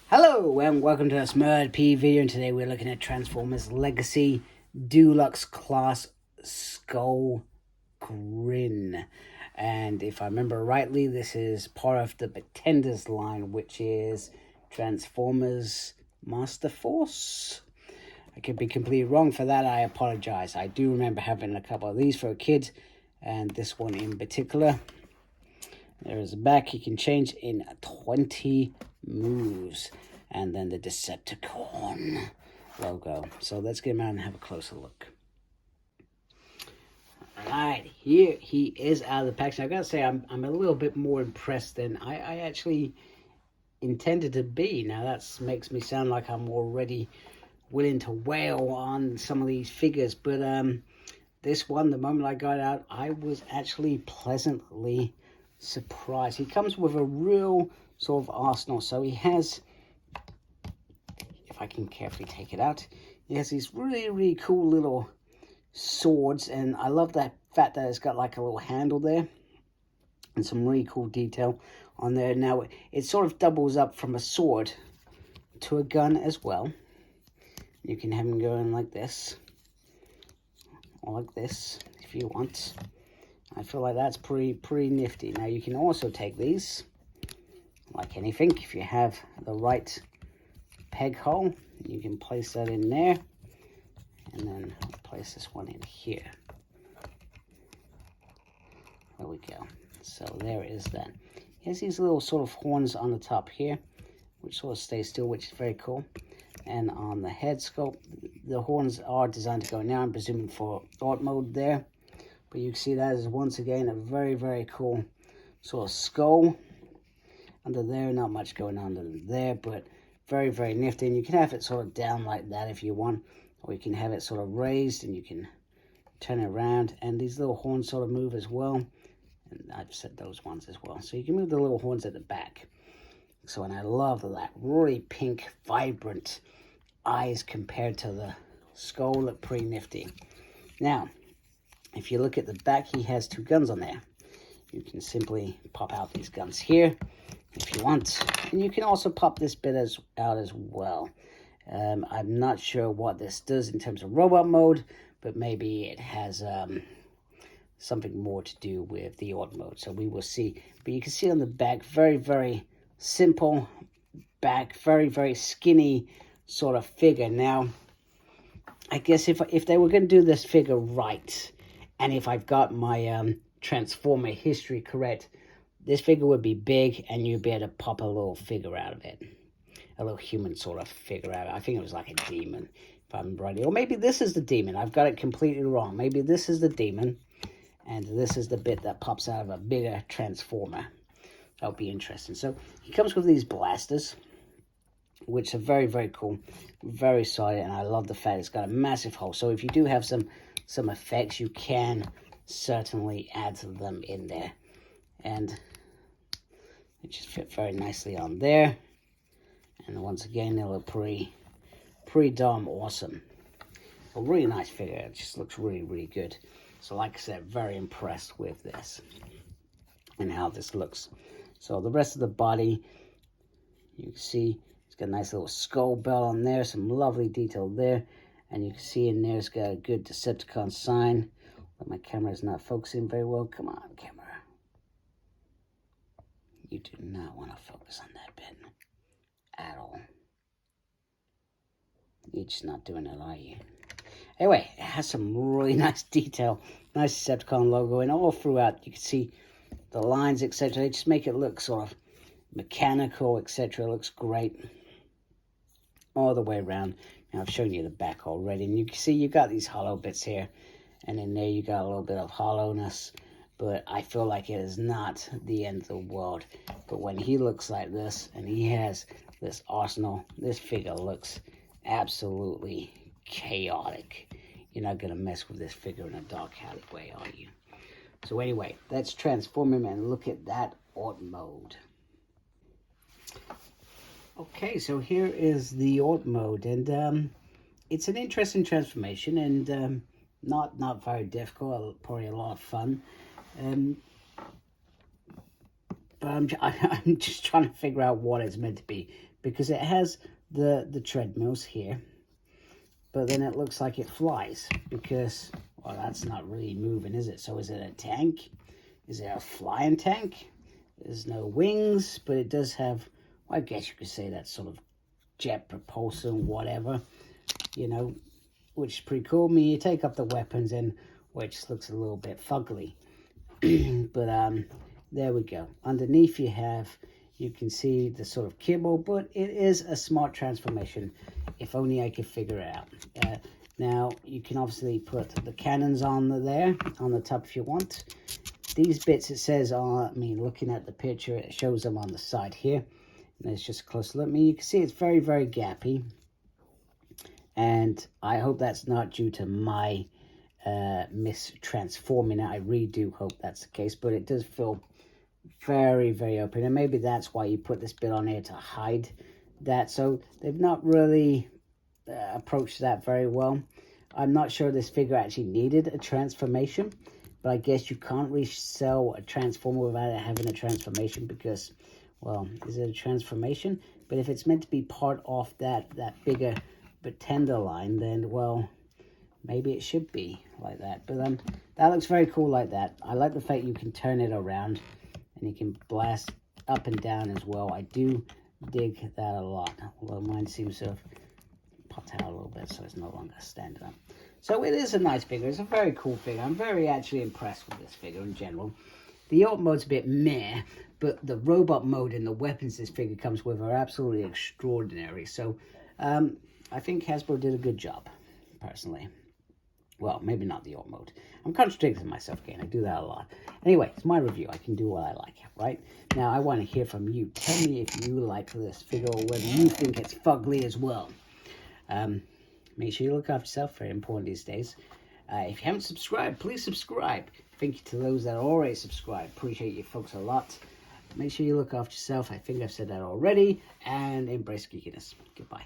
Hello and welcome to this Murd P video, and today we're looking at Transformers Legacy Deluxe Class Skullgrin. And if I remember rightly, this is part of the Pretenders line, which is Transformers Master Force. I could be completely wrong for that, I apologize. I do remember having a couple of these for a kid, and this one in particular. There's the back, you can change in 20 moves, and then the Decepticon logo. So let's get him out and have a closer look. Alright, here he is out of the package. I gotta say, I'm a little bit more impressed than I actually intended to be. Now that makes me sound like I'm already willing to wail on some of these figures, but this one, the moment I got out, I was actually pleasantly surprised. He comes with a real sort of arsenal. So he has, if I can carefully take it out, he has these really cool little swords, and I love that fact that it's got like a little handle there and some really cool detail on there. Now it sort of doubles up from a sword to a gun as well. You can have him going like this or like this if you want. I feel like that's pretty nifty. Now you can also take these, like anything, if you have the right peg hole, you can place that in there, and then place this one in here. There we go. So there is that. He has these little sort of horns on the top here, which sort of stay still, which is very cool. And on the head sculpt, the horns are designed to go now, I'm presuming for art mode there. But you can see that is once again a very cool sort of skull. Under there, not much going on under there, but very nifty. And you can have it sort of down like that if you want, or you can have it sort of raised and you can turn it around. And these little horns sort of move as well. And I've set those ones as well. So you can move the little horns at the back. So, and I love that really pink, vibrant eyes compared to the skull. Look pretty nifty. Now, if you look at the back, he has two guns on there. You can simply pop out these guns here if you want. And you can also pop this bit out as well. I'm not sure what this does in terms of robot mode, but maybe it has something more to do with the auto mode. So we will see. But you can see on the back, very simple back, very skinny sort of figure. Now, I guess if they were going to do this figure right, and if I've got my Transformer history correct, this figure would be big, and you'd be able to pop a little figure out of it. A little human sort of figure out of it. I think it was like a demon, if I'm right. Or maybe this is the demon. I've got it completely wrong. Maybe this is the demon, and this is the bit that pops out of a bigger Transformer. That'll be interesting. So he comes with these blasters, which are very cool, very solid, and I love the fact it's got a massive hole. So if you do have some effects, you can certainly add them in there, and it just fit very nicely on there. And once again, they look pretty darn awesome. A really nice figure. It just looks really good. So like I said, very impressed with this and how this looks. So the rest of the body, you can see it's got a nice little skull bell on there, some lovely detail there. And you can see in there, it's got a good Decepticon sign. But my camera's not focusing very well. Come on, camera. You do not want to focus on that bit at all. You're just not doing it, are you? Anyway, it has some really nice detail. Nice Decepticon logo. And all throughout, you can see the lines, etc. They just make it look sort of mechanical, etc. It looks great all the way around. Now, I've shown you the back already, and you can see you got these hollow bits here, and in there you got a little bit of hollowness, but I feel like it is not the end of the world. But when he looks like this, and he has this arsenal, this figure looks absolutely chaotic. You're not going to mess with this figure in a dark alleyway, are you? So anyway, let's transform him and look at that art mode. Okay, so here is the art mode, and it's an interesting transformation, and not very difficult, probably a lot of fun. But I'm just trying to figure out what it's meant to be. because it has the treadmills here, but then it looks like it flies because, well, that's not really moving, is it? So is it a tank? Is it a flying tank? There's no wings, but it does have, well, I guess you could say that's sort of jet propulsion, whatever, you know, which is pretty cool. I mean, you take up the weapons and, which looks a little bit fugly. But there we go. Underneath you can see the sort of kibble, but it is a smart transformation. If only I could figure it out. Now, you can obviously put the cannons on there, on the top if you want. These bits, it says, I mean, looking at the picture, it shows them on the side here. And it's just a close look. I mean, you can see it's very, very gappy. And I hope that's not due to my mistransforming it. I really do hope that's the case. But it does feel very, very open. And maybe that's why you put this bit on here to hide that. So they've not really approached that very well. I'm not sure this figure actually needed a transformation. But I guess you can't really sell a transformer without it having a transformation because, well, is it a transformation? But if it's meant to be part of that bigger pretender line, then, well, maybe it should be like that. But that looks very cool like that. I like the fact you can turn it around and you can blast up and down as well. I do dig that a lot. Although mine seems to have popped out a little bit, so it's no longer standing up. So it is a nice figure. It's a very cool figure. I'm very actually impressed with this figure in general. The alt mode's a bit meh, but the robot mode and the weapons this figure comes with are absolutely extraordinary. So I think Hasbro did a good job, personally. Well, maybe not the alt mode. I'm contradicting myself again. I do that a lot. Anyway, it's my review. I can do what I like, right? Now, I want to hear from you. Tell me if you like this figure or whether you think it's fugly as well. Make sure you look after yourself. Very important these days. If you haven't subscribed, please subscribe. Thank you to those that are already subscribed. Appreciate you folks a lot. Make sure you look after yourself. I think I've said that already. And embrace geekiness. Goodbye.